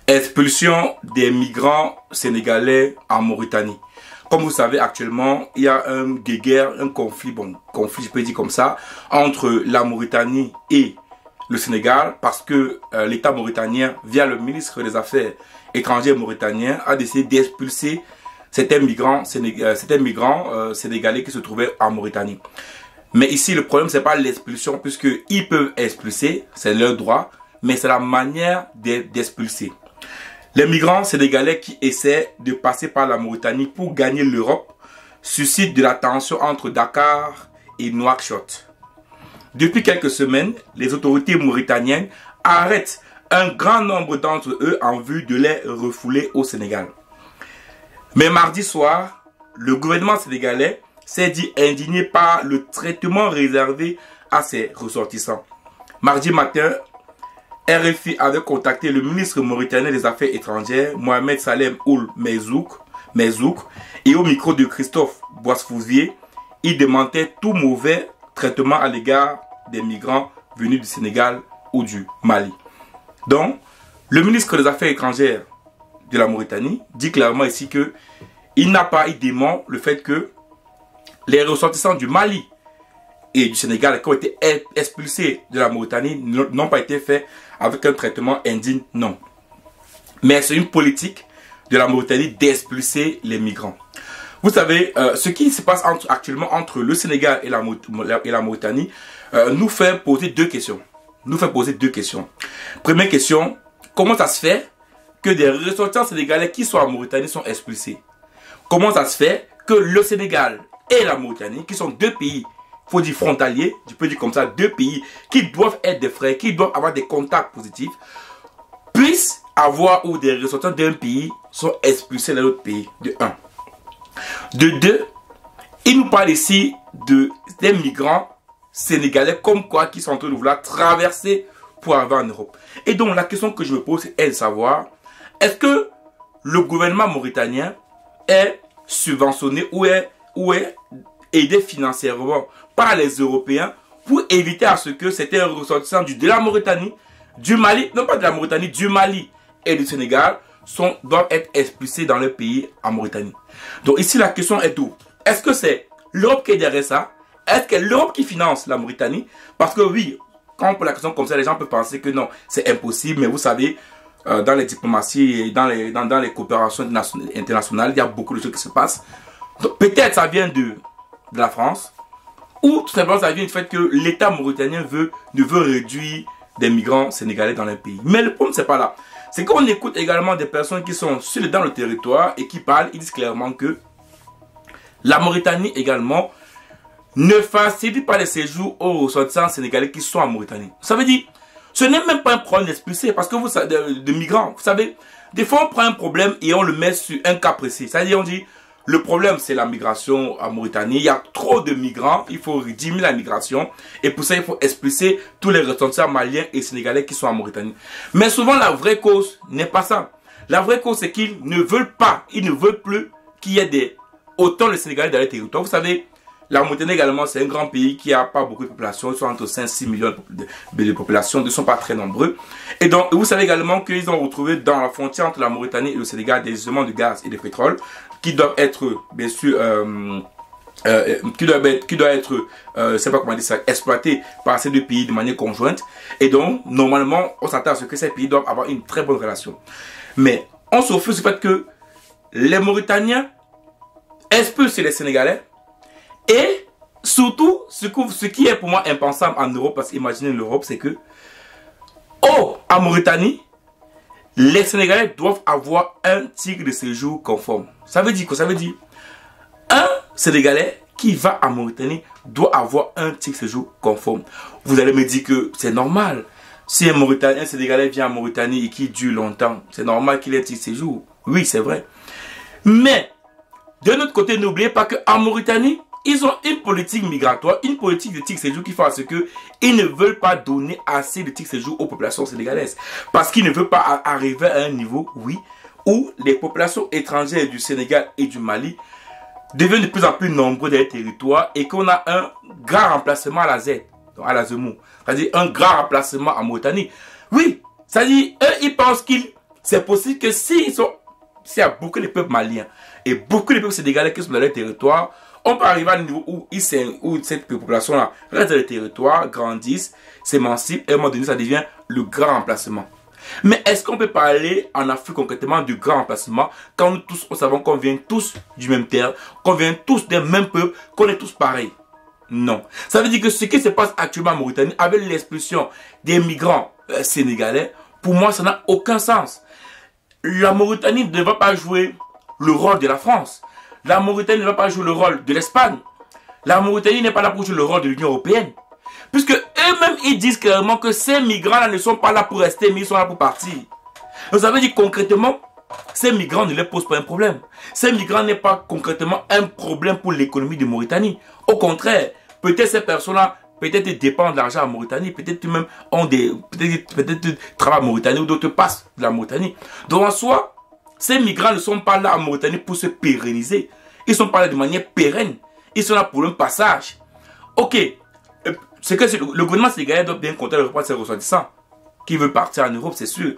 Expulsion des migrants sénégalais en Mauritanie. Comme vous savez, actuellement, il y a un guéguerre, un conflit, conflit, je peux dire comme ça, entre la Mauritanie et le Sénégal, parce que l'État mauritanien, via le ministre des Affaires étrangères mauritanien, a décidé d'expulser certains migrants sénégalais qui se trouvaient en Mauritanie. Mais ici, le problème, c'est pas l'expulsion, puisqu'ils peuvent expulser, c'est leur droit, mais c'est la manière d'expulser. Les migrants sénégalais qui essaient de passer par la Mauritanie pour gagner l'Europe suscitent de la tension entre Dakar et Nouakchott. Depuis quelques semaines, les autorités mauritaniennes arrêtent un grand nombre d'entre eux en vue de les refouler au Sénégal. Mais mardi soir, le gouvernement sénégalais s'est dit indigné par le traitement réservé à ses ressortissants. Mardi matin, RFI avait contacté le ministre mauritanien des Affaires étrangères, Mohamed Salem Ould Merzouk, et au micro de Christophe Boisfouzier, il démentait tout mauvais traitement à l'égard des migrants venus du Sénégal ou du Mali. Donc, le ministre des Affaires étrangères de la Mauritanie dit clairement ici que il n'a pas, il dément le fait que les ressortissants du Mali et du Sénégal qui ont été expulsés de la Mauritanie n'ont pas été faits avec un traitement indigne, non. Mais c'est une politique de la Mauritanie d'expulser les migrants. Vous savez, ce qui se passe actuellement entre le Sénégal et la Mauritanie nous fait poser deux questions. Première question, comment ça se fait que des ressortissants sénégalais qui sont en Mauritanie sont expulsés? Comment ça se fait que le Sénégal et la Mauritanie, qui sont deux pays, faut dire frontaliers, je peux dire comme ça, deux pays qui doivent être des frères, qui doivent avoir des contacts positifs, puissent avoir ou des ressortissants d'un pays sont expulsés dans l'autre pays, de un. De deux, il nous parle ici des migrants sénégalais comme quoi qui sont en train de vouloir traverser pour arriver en Europe. Et donc la question que je me pose est de savoir, est-ce que le gouvernement mauritanien est subventionné ou est aidé financièrement par les Européens pour éviter à ce que certains ressortissants de la Mauritanie, du Mali, non pas de la Mauritanie, du Mali et du Sénégal doivent être expulsés dans leur pays en Mauritanie. Donc ici la question est où? Est-ce que c'est l'Europe qui est derrière ça? Est-ce que c'est l'Europe qui finance la Mauritanie? Parce que oui, quand on pose la question comme ça, les gens peuvent penser que non, c'est impossible, mais vous savez, dans les diplomaties et dans les coopérations internationales, il y a beaucoup de choses qui se passent. Donc peut-être ça vient de la France, ou tout simplement ça vient du fait que l'État mauritanien ne veut réduire des migrants sénégalais dans leur pays. Mais le problème, c'est pas là. C'est qu'on écoute également des personnes qui sont dans le territoire et qui parlent, ils disent clairement que la Mauritanie également ne facilite pas les séjours aux ressortissants sénégalais qui sont en Mauritanie. Ça veut dire, ce n'est même pas un problème d'expulser parce que vous savez, de migrants. Vous savez, des fois on prend un problème et on le met sur un cas précis. C'est-à-dire on dit, le problème c'est la migration en Mauritanie. Il y a trop de migrants, il faut diminuer la migration. Et pour ça il faut expulser tous les ressortissants maliens et sénégalais qui sont en Mauritanie. Mais souvent la vraie cause n'est pas ça. La vraie cause c'est qu'ils ne veulent pas, ils ne veulent plus qu'il y ait autant de Sénégalais dans les territoires. Vous savez, la Mauritanie également, c'est un grand pays qui n'a pas beaucoup de population. Ils sont entre 5-6 millions de population. Ils ne sont pas très nombreux. Et donc, vous savez également qu'ils ont retrouvé dans la frontière entre la Mauritanie et le Sénégal des gisements de gaz et de pétrole qui doivent être, bien sûr, c'est pas comment dire ça, exploités par ces deux pays de manière conjointe. Et donc, normalement, on s'attend à ce que ces pays doivent avoir une très bonne relation. Mais on se refuse du fait que les Mauritaniens expulsent les Sénégalais. Et surtout, ce qui est pour moi impensable en Europe, parce qu'imaginez l'Europe, c'est que, en Mauritanie, les Sénégalais doivent avoir un titre de séjour conforme. Ça veut dire quoi? Ça veut dire, un Sénégalais qui va en Mauritanie doit avoir un titre de séjour conforme. Vous allez me dire que c'est normal. Si un Sénégalais vient en Mauritanie et qui dure longtemps, c'est normal qu'il ait un titre de séjour. Oui, c'est vrai. Mais, de notre côté, n'oubliez pas qu'en Mauritanie, ils ont une politique migratoire, une politique de titre séjour qui fait à ce que ils ne veulent pas donner assez de titre séjour aux populations sénégalaises. Parce qu'ils ne veulent pas arriver à un niveau, oui, où les populations étrangères du Sénégal et du Mali deviennent de plus en plus nombreux dans les territoires et qu'on a un grand remplacement à la Z, à la Zemmour. C'est-à-dire un grand remplacement en Mauritanie. Oui, c'est-à-dire, eux, ils pensent qu'ils c'est possible que s'il y a beaucoup de peuples maliens et beaucoup de peuples sénégalais qui sont dans leur territoire, on peut arriver à un niveau où cette population-là reste dans le territoire, grandissent, s'émancipe, et à un moment donné, ça devient le grand remplacement. Mais est-ce qu'on peut parler en Afrique concrètement du grand remplacement quand nous tous, nous savons qu'on vient tous du même terre, qu'on vient tous des mêmes peuples, qu'on est tous pareils? Non. Ça veut dire que ce qui se passe actuellement en Mauritanie avec l'expulsion des migrants sénégalais, pour moi, ça n'a aucun sens. La Mauritanie ne va pas jouer le rôle de la France. La Mauritanie ne va pas jouer le rôle de l'Espagne. La Mauritanie n'est pas là pour jouer le rôle de l'Union européenne. Puisque eux-mêmes, ils disent clairement que ces migrants-là ne sont pas là pour rester, mais ils sont là pour partir. Donc ça veut dire concrètement, ces migrants ne leur posent pas un problème. Ces migrants n'est pas concrètement un problème pour l'économie de Mauritanie. Au contraire, peut-être ces personnes-là, peut-être dépendent de l'argent en Mauritanie, peut-être même ont peut-être travaillent en Mauritanie ou d'autres passent de la Mauritanie. Donc en soi, ces migrants ne sont pas là en Mauritanie pour se pérenniser. Ils ne sont pas là de manière pérenne. Ils sont là pour un passage. Ok, c'est que le gouvernement sénégalais doit bien compter le repas de ses ressortissants qui veulent partir en Europe, c'est sûr.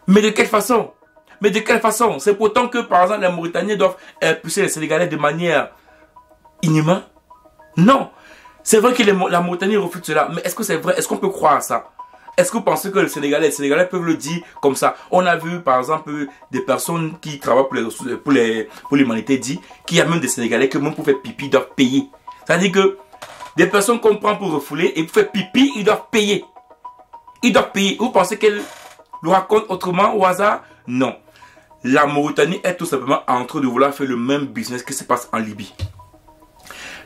Mais de quelle façon? Mais de quelle façon? C'est pourtant que, par exemple, les Mauritaniens doivent pousser les Sénégalais de manière inhumaine? Non. C'est vrai que la Mauritanie refuse cela. Mais est-ce que c'est vrai? Est-ce qu'on peut croire à ça? Est-ce que vous pensez que les Sénégalais peuvent le dire comme ça? On a vu, par exemple, des personnes qui travaillent pour l'humanité dit qu'il y a même des Sénégalais que même pour faire pipi, ils doivent payer. C'est-à-dire que des personnes qu'on prend pour refouler et pour faire pipi, ils doivent payer. Ils doivent payer. Vous pensez qu'elle le raconte autrement au hasard? Non. La Mauritanie est tout simplement en train de vouloir faire le même business qui se passe en Libye.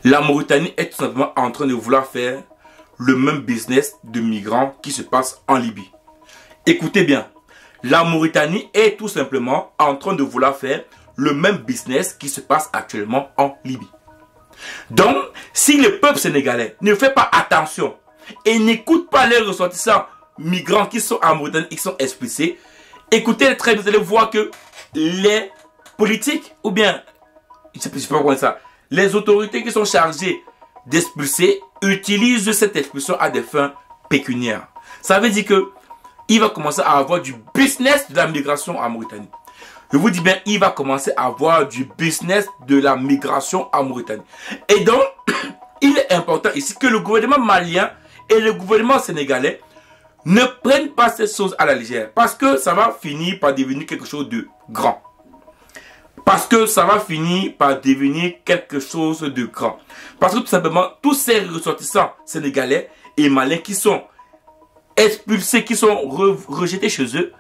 La Mauritanie est tout simplement en train de vouloir faire le même business de migrants qui se passe en Libye. Écoutez bien. La Mauritanie est tout simplement en train de vouloir faire le même business qui se passe actuellement en Libye. Donc, si le peuple sénégalais ne fait pas attention et n'écoute pas les ressortissants migrants qui sont en Mauritanie et qui sont expulsés, écoutez très bien, vous allez voir que les politiques, ou bien, je ne sais pas comment ça, les autorités qui sont chargées d'expulser utilisent cette expulsion à des fins pécuniaires. Ça veut dire que il va commencer à avoir du business de la migration en Mauritanie. Je vous dis bien, il va commencer à avoir du business de la migration en Mauritanie. Et donc, il est important ici que le gouvernement malien et le gouvernement sénégalais ne prennent pas ces choses à la légère. Parce que ça va finir par devenir quelque chose de grand. Parce que ça va finir par devenir quelque chose de grand. Parce que tout simplement, tous ces ressortissants sénégalais et maliens qui sont expulsés, qui sont rejetés chez eux,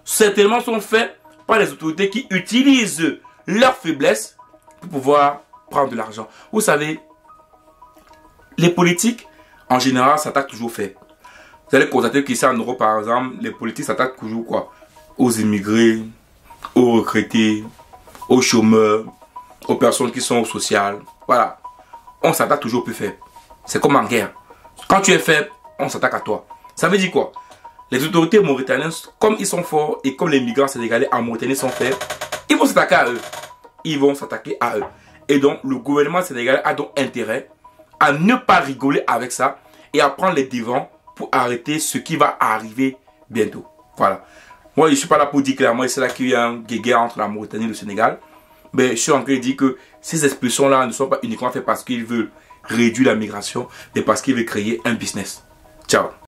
certainement sont faits par les autorités qui utilisent leur faiblesse pour pouvoir prendre de l'argent. Vous savez, les politiques, en général, s'attaquent toujours aux faibles. Vous allez constater qu'ici en Europe, par exemple, les politiques s'attaquent toujours quoi? Aux immigrés, aux retraités, aux chômeurs, aux personnes qui sont sociales. Voilà. On s'attaque toujours aux plus faibles. C'est comme en guerre. Quand tu es faible, on s'attaque à toi. Ça veut dire quoi? Les autorités mauritaniennes, comme ils sont forts et comme les migrants sénégalais en Mauritanie sont faibles, ils vont s'attaquer à eux. Ils vont s'attaquer à eux. Et donc, le gouvernement sénégalais a donc intérêt à ne pas rigoler avec ça et à prendre les devants pour arrêter ce qui va arriver bientôt. Voilà. Moi, je ne suis pas là pour dire clairement c'est là qu'il y a un guéguerre entre la Mauritanie et le Sénégal. Mais je suis en train de dire que ces expulsions-là ne sont pas uniquement faites parce qu'ils veulent réduire la migration, mais parce qu'ils veulent créer un business. Ciao.